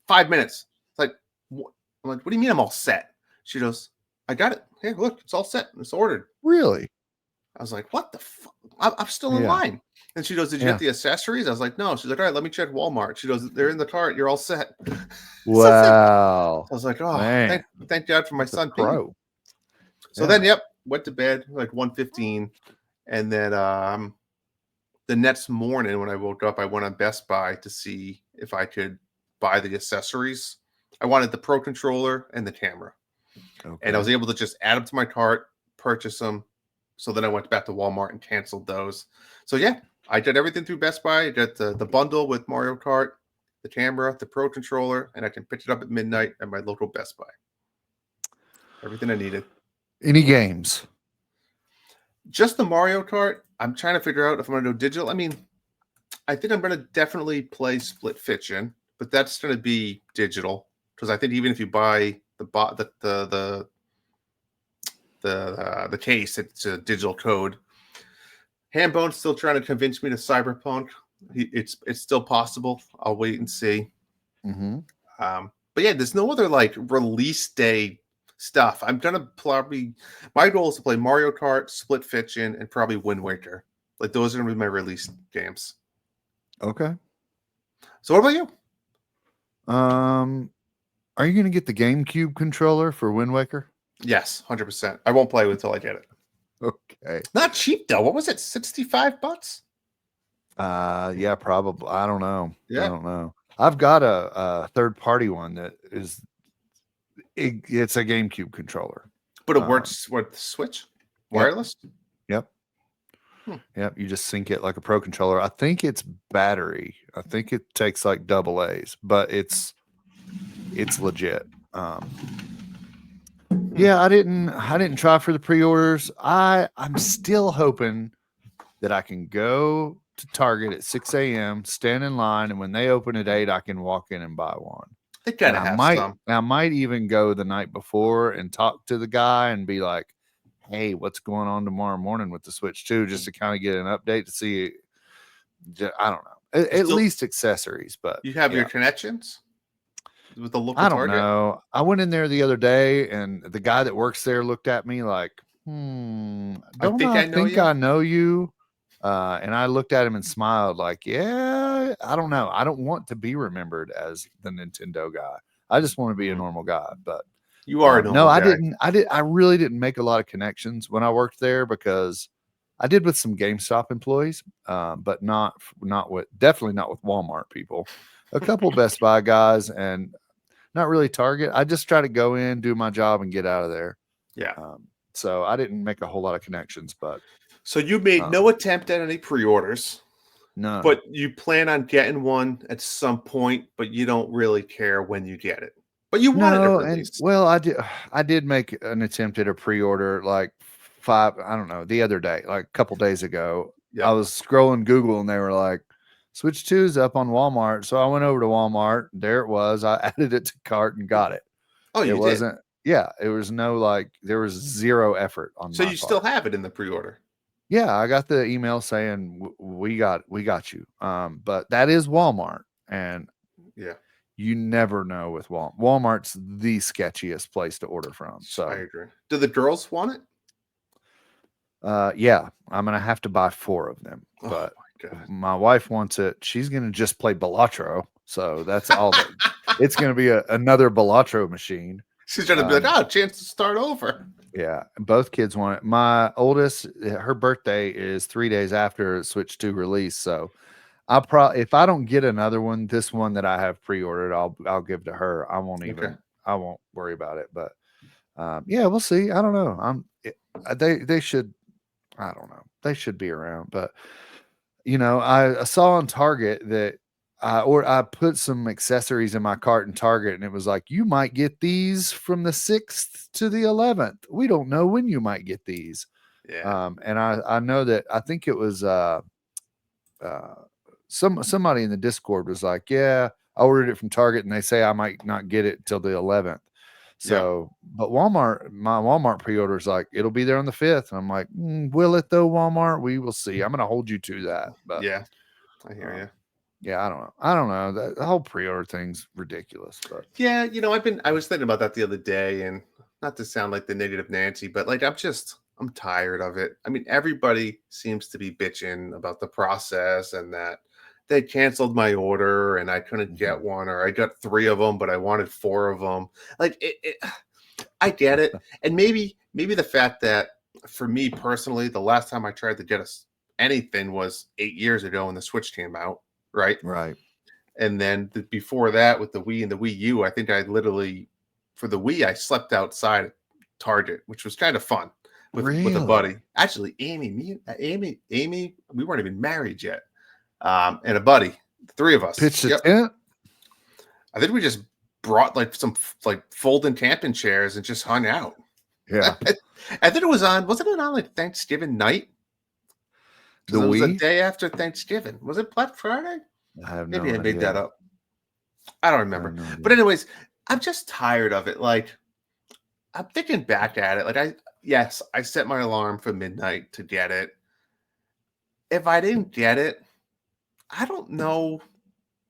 5 minutes. It's like, I'm like, what do you mean I'm all set? She goes, I got it. Here, look, it's all set. It's ordered. Really? I was like, what the fuck? I'm still in Yeah. line. And she goes, did you Yeah. get the accessories? I was like, no. She's like, all right, let me check Walmart. She goes, they're in the cart. You're all set. So Wow. I was like, oh, Man, thank God for my that's a son peeing. pro. So then, Yeah. yep, went to bed like 1:15, and then the next morning when I woke up, I went on Best Buy to see if I could buy the accessories. I wanted the Pro controller and the camera, and I was Okay. able to just add them to my cart, purchase them, So then I went back to Walmart and canceled those. So yeah, I did everything through Best Buy. I got the bundle with Mario Kart, the camera, the Pro controller, and I can pick it up at midnight at my local Best Buy. Everything I needed. Any games? Just the Mario Kart. I'm trying to figure out if I'm going to go digital. I mean, I think I'm going to definitely play Split Fiction, but that's going to be digital because I think even if you buy the case, it's a digital code. Hambone's still trying to convince me to Cyberpunk. It's still possible. I'll wait and see. Mm-hmm. But yeah, there's no other like release day stuff. I'm gonna probably my goal is to play Mario Kart, Split Fiction, and probably Wind Waker. Like those are gonna be my release games. Okay. So what about you? Are you going to get the GameCube controller for Wind Waker? Yes, 100%. I won't play until I get it. Okay. Not cheap though. What was it? $65? Yeah, probably. I don't know. Yeah. I don't know. I've got a third party one that is it's a GameCube controller. But it works with Switch? Wireless? Yep. Yep. You just sync it like a Pro controller. I think it's battery. I think it takes like double A's, but it's legit. Yeah, I didn't try for the pre-orders. I'm still hoping that I can go to Target at 6 a.m., stand in line, and when they open at 8, I can walk in and buy one. They gotta have some. I might even go the night before and talk to the guy and be like, hey, what's going on tomorrow morning with the Switch 2, just to kind of get an update to see. I don't know. At least accessories, but you have your connections with the local I don't Target? know. I went in there the other day and the guy that works there looked at me like, I think I know you. And I looked at him and smiled like, yeah, I don't know. I don't want to be remembered as the Nintendo guy. I just want to be a normal guy. But you are a normal guy. I really didn't make a lot of connections when I worked there because I did with some GameStop employees, but definitely not with Walmart people. A couple Best Buy guys and not really Target. I just try to go in, do my job, and get out of there. Yeah. So I didn't make a whole lot of connections, but. So you made no attempt at any pre-orders. No. But you plan on getting one at some point, but you don't really care when you get it. But you wanted a release. Well, I did make an attempt at a pre-order like the other day, like a couple days ago. Yep. I was scrolling Google and they were like, Switch 2 is up on Walmart. So I went over to Walmart. There it was. I added it to cart and got it. Oh, you wasn't. Yeah, it was there was zero effort on. So you still have it in the pre-order? Yeah, I got the email saying we got you. But that is Walmart, and yeah, you never know with Walmart. Walmart's the sketchiest place to order from. So I agree. Do the girls want it? Yeah, I'm gonna have to buy 4 of them. But my wife wants it. She's gonna just play Balatro, so that's all. It's gonna be another Balatro machine. She's gonna be like, chance to start over. Yeah, both kids want it. My oldest, her birthday is 3 days after Switch 2 release, so if I don't get another one, this one that I have pre-ordered, I'll give to her. I won't worry about it. But yeah, we'll see. I don't know. They should. I don't know. They should be around. But I saw on Target that I put some accessories in my cart in Target, and it was like, you might get these from the 6th to the 11th. We don't know when you might get these. Yeah. And I know that I think it was somebody in the Discord was like, yeah, I ordered it from Target and they say I might not get it till the 11th. So, but my Walmart pre-order is like, it'll be there on the 5th. And I'm like, will it though, Walmart? We will see. I'm going to hold you to that. But yeah, I hear you. Yeah, I don't know. The whole pre-order thing's ridiculous. But yeah, I was thinking about that the other day, and not to sound like the negative Nancy, but like I'm tired of it. I mean, everybody seems to be bitching about the process and that they canceled my order and I couldn't get one, or I got 3 of them, but I wanted 4 of them. Like I get it. And maybe the fact that for me personally, the last time I tried to get anything was 8 years ago when the Switch came out. Right. And then before that, with the Wii and the Wii U, I think I literally, for the Wii, I slept outside Target, which was kind of fun. with a buddy. Really? Actually, Amy, we weren't even married yet. And a buddy, the three of us. Pitched a Yep. tent? I think we just brought like some like folding camping chairs and just hung out. Yeah. I think it was on. Wasn't it on like Thanksgiving night? The It was a Wii? day after Thanksgiving. Was it Black Friday? I have no Maybe I made that idea. up. I don't I remember. have no idea. But anyways, I'm just tired of it. Like I'm thinking back at it. Like I set my alarm for midnight to get it. If I didn't get it, I don't know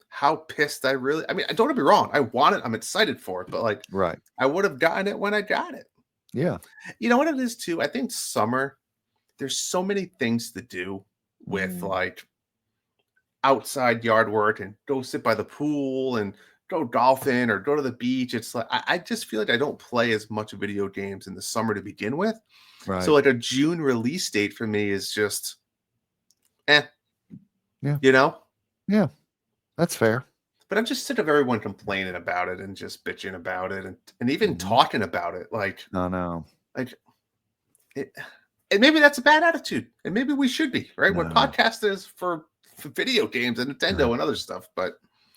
how pissed I really. I mean, don't get me wrong. I want it. I'm excited for it. But like, Right. I would have gotten it when I got it. Yeah. You know what it is too? I think summer, there's so many things to do with Mm. like outside yard work and go sit by the pool and go golfing or go to the beach. It's like I just feel like I don't play as much video games in the summer to begin with. Right. So like a June release date for me is just Yeah. You know? Yeah. That's fair. But I'm just sick of everyone complaining about it and just bitching about it and even Mhm. talking about it. Like I know. it, and maybe that's a bad attitude. And maybe we should be, right? We're No. podcasters for video games and Nintendo and other stuff, but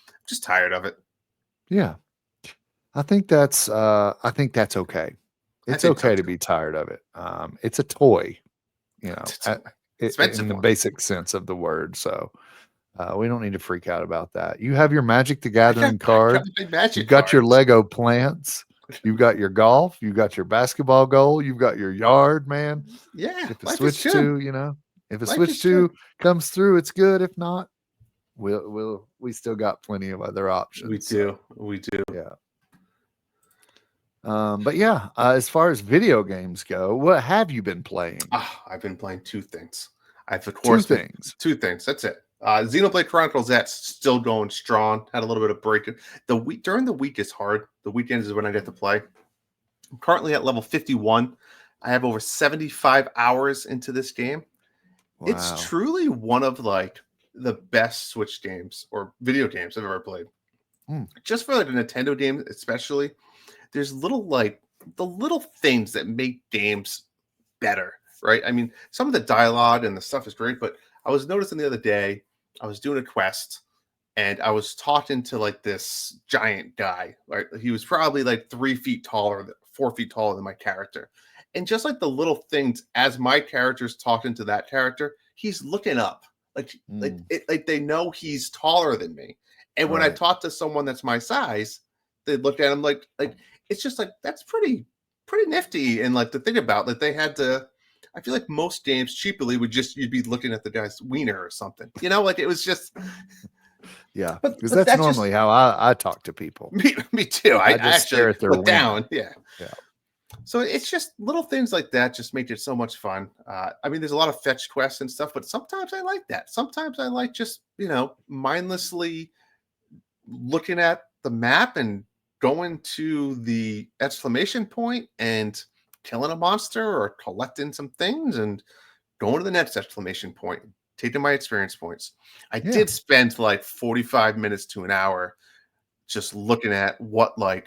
I'm just tired of it. Yeah. I think that's okay. It's think so okay to too. be tired of it. It's a toy, you know, It's a in expensive the one. basic sense of the word. So we don't need to freak out about that. You have your Magic the I Gathering got card. the big Magic You've got your cards. Lego plants. You've got your golf. You've got your basketball goal. You've got your yard, man. Yeah, If a life is Switch good. 2, you know, if a Life Switch is good. 2 comes through, it's good. If not, we still got plenty of other options. We do. We do. Yeah. But yeah, as far as video games go, what have you been playing? I've been playing two things. I've of Two course been- things. two things. That's it. Xenoblade Chronicles, that's still going strong. Had a little bit of break. The week during the week is hard. The weekends is when I get to play. I'm currently at level 51. I have over 75 hours into this game. Wow. It's truly one of like the best Switch games or video games I've ever played. Just for like a Nintendo game, especially, there's the little things that make games better, right? I mean, some of the dialogue and the stuff is great, but I was noticing the other day, I was doing a quest and I was talking to like this giant guy, right? He was probably like 4 feet taller than my character. And just like the little things as my character's talking to that character, he's looking up. Like they know he's taller than me. And when I Right. talk to someone that's my size, they look at him like it's just like that's pretty nifty. And like to think about that they had to I feel like most games cheaply would just you'd be looking at the guy's wiener or something. You know, like it was just Yeah, but because that's that's just- normally how I talk to people. me too. I just stare actually at their look wiener. down. Yeah. Yeah. So it's just little things like that just make it so much fun. I mean, there's a lot of fetch quests and stuff, but sometimes I like that. Sometimes I like just, mindlessly looking at the map and going to the exclamation point and killing a monster or collecting some things and going to the next exclamation point, taking my experience points. I Yeah. did spend like 45 minutes to an hour just looking at what I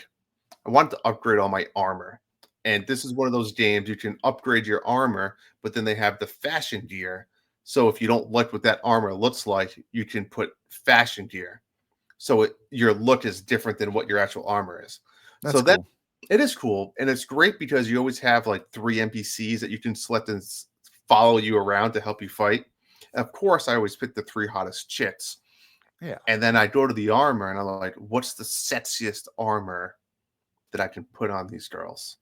wanted to upgrade all my armor. And this is one of those games you can upgrade your armor, but then they have the fashion gear. So if you don't like what that armor looks like, you can put fashion gear. So your look is different than what your actual armor is. That's so cool. it is cool. And it's great because you always have like 3 NPCs that you can select and follow you around to help you fight. And of course, I always pick the 3 hottest chicks. Yeah. And then I go to the armor and I'm like, what's the sexiest armor that I can put on these girls?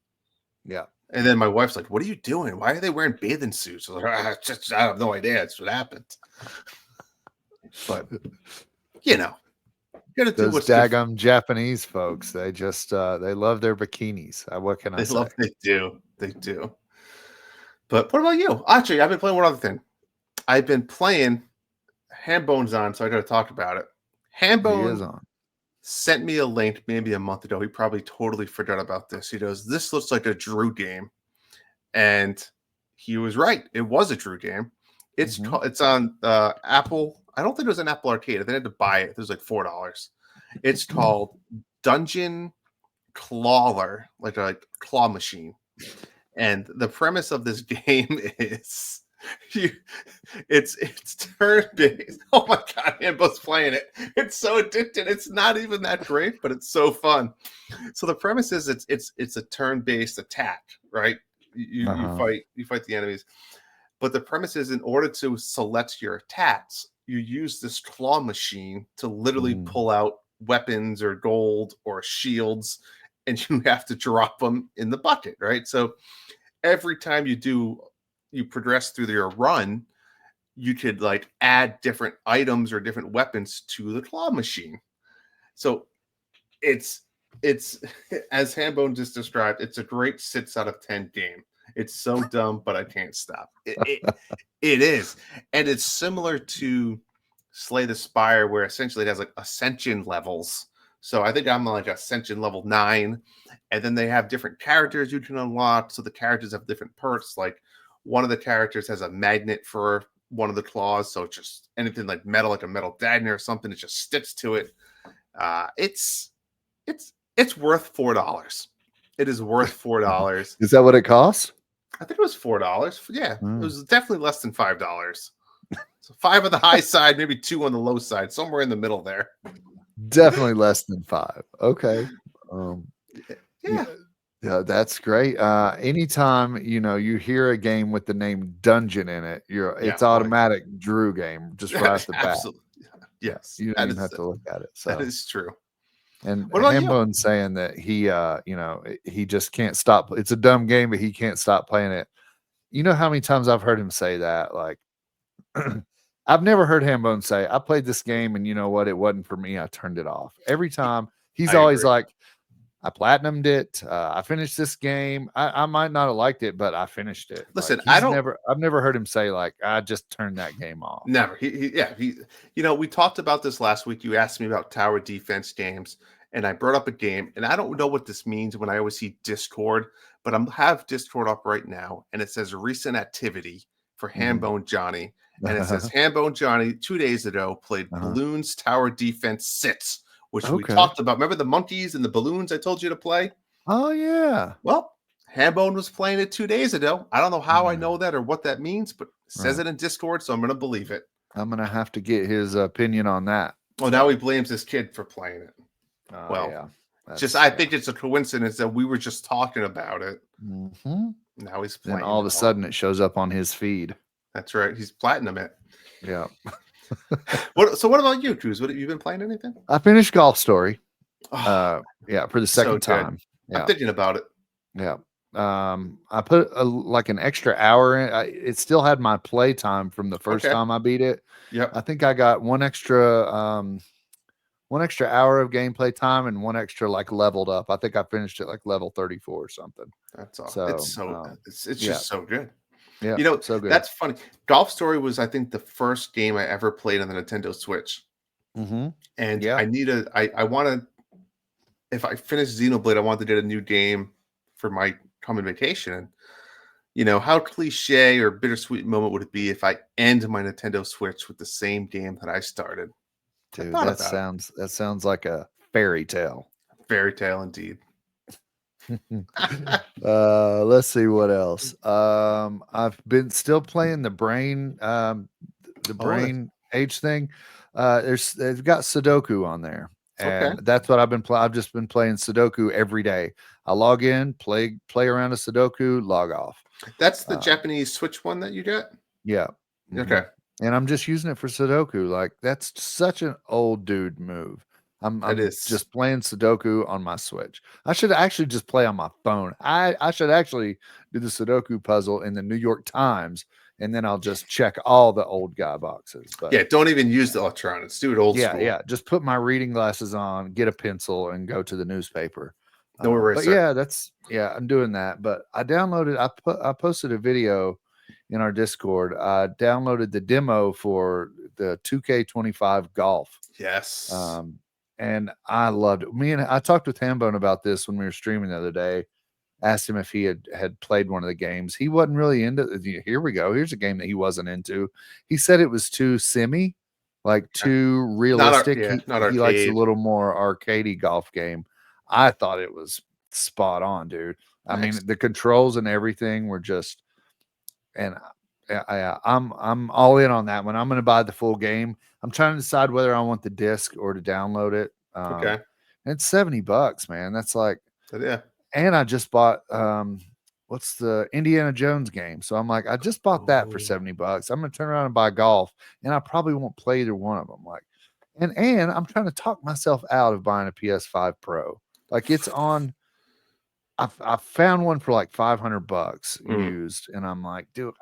Yeah. And then my wife's like, what are you doing? Why are they wearing bathing suits? I was like, I have no idea. That's what happened. But, you gotta do Those what's good. daggum Japanese folks, they just they love their bikinis. What can I say? They do. But what about you? Actually, I've been playing one other thing. I've been playing Hambone's on, so I gotta talk about it. He is Hambone on. sent me a link maybe a month ago. He probably totally forgot about this. He goes, this looks like a Drew game. And he was right. It was a Drew game. It's it's on Apple. I don't think it was an Apple Arcade. I think I had to buy it. It was like $4. It's called Dungeon Clawler, like a claw machine. And the premise of this game is you it's turn based. Oh my god, Hambo's playing it. It's so addicting. It's not even that great, but it's so fun. So the premise is it's a turn based attack, right? You fight the enemies, but the premise is in order to select your attacks, you use this claw machine to literally Mm. pull out weapons or gold or shields, and you have to drop them in the bucket, right? So every time you progress through your run, you could like add different items or different weapons to the claw machine. So it's as Hambone just described, it's a great 6 out of 10 game. It's so dumb, but I can't stop. It is. And it's similar to Slay the Spire, where essentially it has like ascension levels. So I think I'm like ascension level 9. And then they have different characters you can unlock. So the characters have different perks. Like one of the characters has a magnet for one of the claws. So it's just anything like metal, like a metal dagger or something, it just sticks to it. It's it's worth $4. It is worth $4. Is that what it costs? I think it was $4. Yeah, it Mm. was definitely less than $5. So 5 on the high side, maybe 2 on the low side, somewhere in the middle there. Definitely less than 5. Okay. Yeah, Yeah, that's great. Anytime you hear a game with the name Dungeon in it, it's Yeah, automatic Drew game just right off the bat. absolutely. Yes, You don't even have to look at it. So that is true. and What about you? Hambone's saying that he just can't stop. It's a dumb game, but he can't stop playing it. You know how many times I've heard him say that? Like, I've never heard Hambone say, I played this game and you know what? It wasn't for me. I turned it off. Every time he's I always agree. like, I platinumed it. I finished this game. I might not have liked it, but I finished it. Listen, Like, I don't I've never heard him say like, I just turned that game off. never. He. We talked about this last week. You asked me about tower defense games, and I brought up a game, and I don't know what this means when I always see Discord, but I have Discord up right now, and it says recent activity for Mhm. Hambone Johnny, and it says Hambone Johnny 2 days ago played Uh-huh. Balloons Tower Defense 6, which we Okay. talked about. Remember the monkeys and the balloons I told you to play? Oh yeah. Well, Hambone was playing it 2 days ago. I don't know how I Mm. know that or what that means, but it says Right. it in Discord, so I'm going to believe it. I'm gonna have to get his opinion on that. Well, now he blames his kid for playing it. Oh Well, yeah. I think it's a coincidence that we were just talking about it. Mhm. Now he's Then playing. all of a it. sudden it shows up on his feed. That's right. He's platinum it. Yeah. So what about you, Cruz? What have you been playing? Anything? I finished Golf Story. Oh, Yeah, for the so second good. time. I'm Yeah. thinking about it. Yeah. I put like an extra hour in. It still had my play time from the first Okay. time I beat it. Yep. I think I got one extra hour of gameplay time and one extra like leveled up. I think I finished it like level 34 or something. That's all. So, It's yeah. just so good. Yeah, so good. That's funny. Golf Story was, I think, the first game I ever played on the Nintendo Switch. Mm-hmm. And Yeah. I want to, if I finish Xenoblade, I want to get a new game for my coming vacation. And how cliche or bittersweet moment would it be if I end my Nintendo Switch with the same game that I started? Dude, thought that about sounds like a fairy tale. Fairy tale indeed. Let's see what else. I've been still playing the brain age thing. They've got Sudoku on there, and Okay. that's what I've been playing. I've just been playing Sudoku every day. I log in, play around a Sudoku, log off. That's the Japanese Switch one that you get? Yeah. Okay. And I'm just using it for Sudoku. Like, that's such an old dude move. I'm is. just playing Sudoku on my Switch. I should actually just play on my phone. I should actually do the Sudoku puzzle in the New York Times, and then I'll just check all the old guy boxes. But Yeah, don't even use the electronics. Do it old school. yeah. Just put my reading glasses on, get a pencil, and go to the newspaper. No worries, But sir. I'm doing that. But I posted a video in our Discord. I downloaded the demo for the 2K25 golf. Yes. And I loved it. I talked with Hambone about this when we were streaming the other day. Asked him if he had played one of the games. He wasn't really into. Here we go. Here's a game that he wasn't into. He said it was too simmy, like too realistic. Not He likes a arcade. little more arcadey golf game. I thought it was spot on, dude. I mean, Nice. the controls and everything were just, and I'm all in on that one. I'm going to buy the full game. I'm trying to decide whether I want the disc or to download it. Okay. And it's $70, man. That's like, So, yeah. and I just bought what's the Indiana Jones game. So I'm like, I just bought that for Ooh. $70. I'm gonna turn around and buy golf, and I probably won't play either one of them. Like, and I'm trying to talk myself out of buying a PS5 Pro. Like it's on. I found one for like $500 used, and I'm like, dude,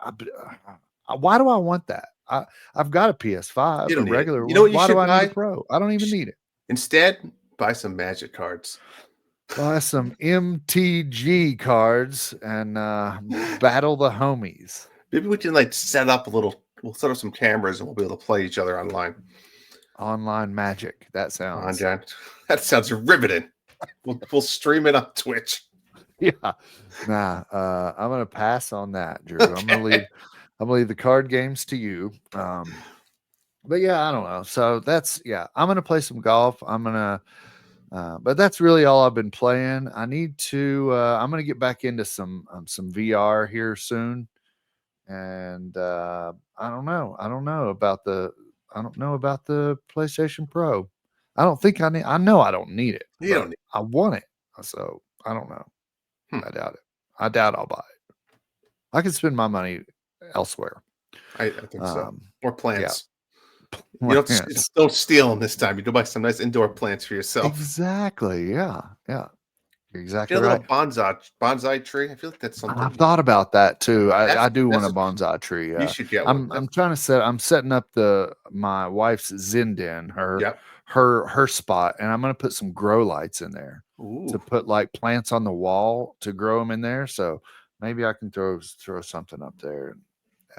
why do I want that? I've got a PS5, You a don't need it. regular You know one. what you Why do should I need a buy? Pro? I don't even need it. Instead, buy some Magic cards. Buy some MTG cards and battle the homies. Maybe we can like set up a little. We'll set up some cameras and we'll be able to play each other online. Online magic. That Come on, sounds. John. That sounds riveting. We'll stream it on Twitch. Yeah. Nah. I'm gonna pass on that, Drew. I'm gonna leave the card games to you. But yeah, I don't know. So that's I'm gonna play some golf. I'm gonna but that's really all I've been playing. I need to I'm gonna get back into some VR here soon. And I don't know. I don't know about the PlayStation Pro. I don't think I need. I know I don't need it. You But don't need. I want it. So I don't know. I doubt it. I doubt I'll buy it. I can spend my money elsewhere. I think so. Or plants. You Plants. don't steal them this time. You go buy some nice indoor plants for yourself. Exactly. Yeah. Yeah. You're exactly Get a right. little bonsai tree. I feel like that's something. I've thought about that too. I do want a that's bonsai tree. You should get one. I'm trying to I'm setting up my wife's Zen den, Yep. her spot, and I'm gonna put some grow lights in there Ooh. to put like plants on the wall to grow them in there. So maybe I can throw something up there.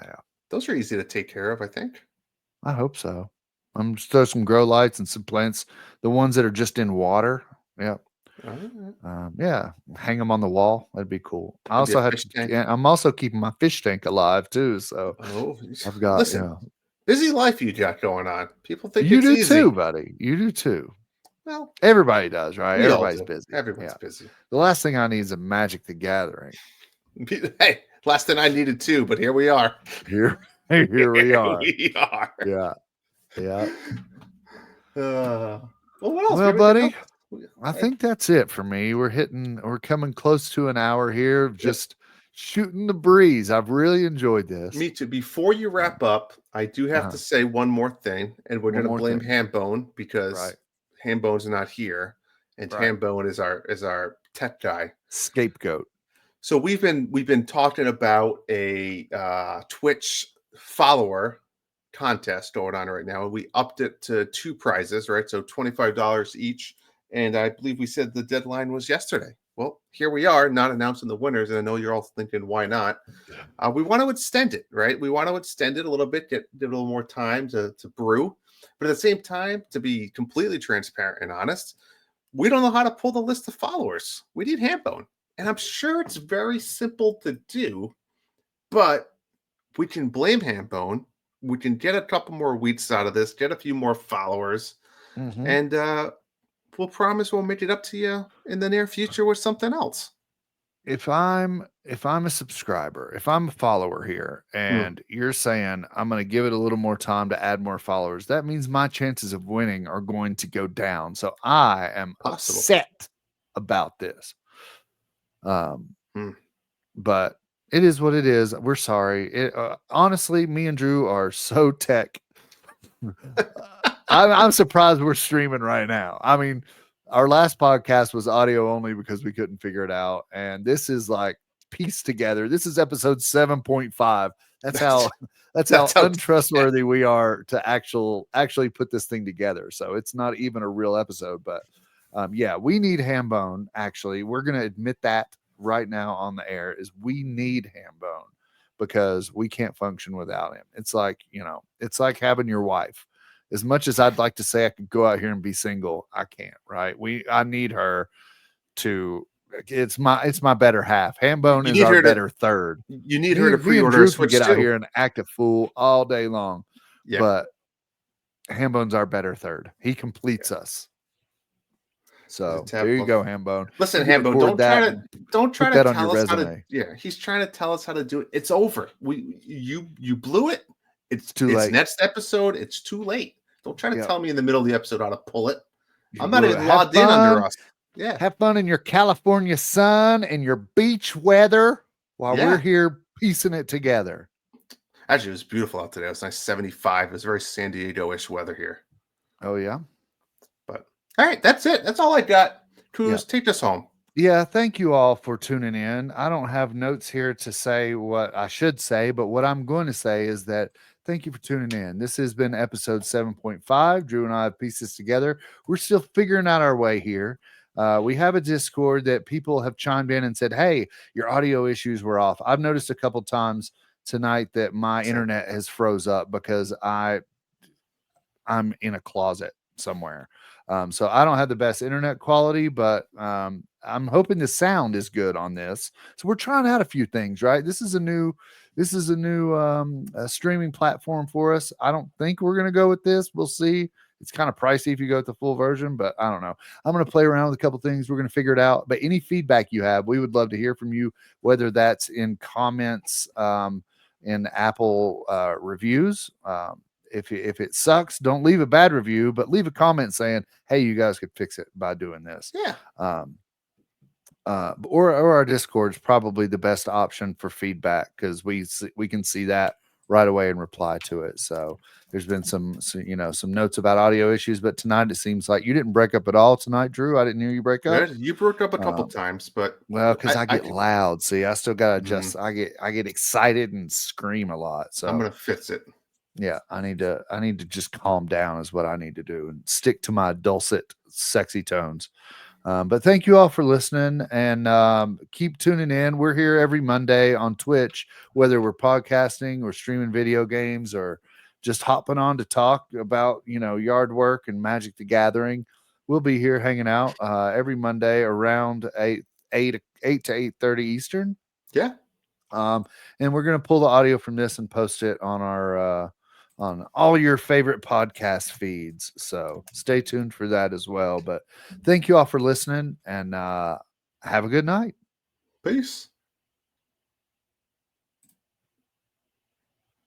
Yeah, Those are easy to take care of, I think. I hope so. I'm just throw some grow lights and some plants, the ones that are just in water. Yeah. Right. Hang them on the wall. That'd be cool. I Maybe also a have fish to. tank. Yeah, I'm also keeping my fish tank alive too. So I've got. Listen, busy life you got going on. People think you it's do easy. too, buddy. You do too. Well, everybody does, right? We all Everybody's do. busy. Everyone's busy. The last thing I need is a Magic the Gathering. Hey, last thing I needed too, but here we are. Here we are. We are. Yeah. Well, what else? Well, buddy, I think that's it for me. We're coming close to an hour here of just shooting the breeze. I've really enjoyed this. Me too. Before you wrap up, I do have to say one more thing, and we're going to blame Hambone because Hambone's not here, and Hambone is our tech guy, scapegoat. So we've been talking about a Twitch follower contest going on right now. We upped it to 2 prizes, right? So $25 each. And I believe we said the deadline was yesterday. Well, here we are, not announcing the winners. And I know you're all thinking, why not? We want to extend it, right? We want to extend it a little bit, get a little more time to brew. But at the same time, to be completely transparent and honest, we don't know how to pull the list of followers. We need Hambone. And I'm sure it's very simple to do, but we can blame Hambone. We can get a couple more weeks out of this, get a few more followers, and we'll promise we'll make it up to you in the near future with something else. If I'm a subscriber, if I'm a follower here, and you're saying I'm going to give it a little more time to add more followers, that means my chances of winning are going to go down. So I am upset about this. But it is what it is. We're sorry. Honestly, me and Drew are so tech. I'm surprised we're streaming right now. I mean, our last podcast was audio only because we couldn't figure it out, and this is like pieced together. This is episode 7.5. That's how untrustworthy we are to actually put this thing together. So it's not even a real episode, but we need Hambone. Actually, we're going to admit that right now on the air is we need Hambone because we can't function without him. It's like, it's like having your wife. As much as I'd like to say I could go out here and be single, I can't, right? I need her to, it's my better half. Hambone is our better third. You need her to pre-order a Switch get out here and act a fool all day long. Yeah. But Hambone's our better third. He completes us. So tab there you of- go, Hambone. Listen, You can Hambo, record that and don't try put to that on tell your us how to. resume. Yeah, he's trying to tell us how to do it. It's over. You blew it. It's too late. Next episode. It's too late. Don't try to Yep. tell me in the middle of the episode how to pull it. You I'm not blew even it. Have logged in under fun. us. Yeah. Have fun in your California sun and your beach weather while Yeah. we're here piecing it together. Actually, it was beautiful out today. It was nice 75. It was very San Diego-ish weather here. Oh, yeah. But all right, that's it. That's all I got. Cruz, take us home. Yeah, thank you all for tuning in. I don't have notes here to say what I should say, but what I'm going to say is that thank you for tuning in. This has been episode 7.5. Drew and I have pieced this together. We're still figuring out our way here. We have a Discord that people have chimed in and said, hey, your audio issues were off. I've noticed a couple times tonight that my internet has froze up because I'm in a closet somewhere. So I don't have the best internet quality, but I'm hoping the sound is good on this. So we're trying out a few things, right? This is a new streaming platform for us. I don't think we're going to go with this. We'll see. It's kind of pricey if you go with the full version, but I don't know. I'm going to play around with a couple things. We're going to figure it out. But any feedback you have, we would love to hear from you, whether that's in comments, in Apple reviews. If it sucks, don't leave a bad review, but leave a comment saying, hey, you guys could fix it by doing this. Yeah. Or our Discord is probably the best option for feedback because we can see that right away and reply to it. So there's been some notes about audio issues, but tonight it seems like you didn't break up at all tonight, Drew. I didn't hear you break up. Good. You broke up a couple times, but well, because I get loud. See, I still gotta adjust. I get excited and scream a lot. So I'm gonna fix it. Yeah, I need to just calm down is what I need to do and stick to my dulcet, sexy tones. But thank you all for listening and keep tuning in. We're here every Monday on Twitch, whether we're podcasting or streaming video games or just hopping on to talk about, yard work and Magic the Gathering. We'll be here hanging out every Monday around 8 to 8:30 Eastern. Yeah. And we're going to pull the audio from this and post it on our on all your favorite podcast feeds. So stay tuned for that as well. But thank you all for listening and have a good night. Peace.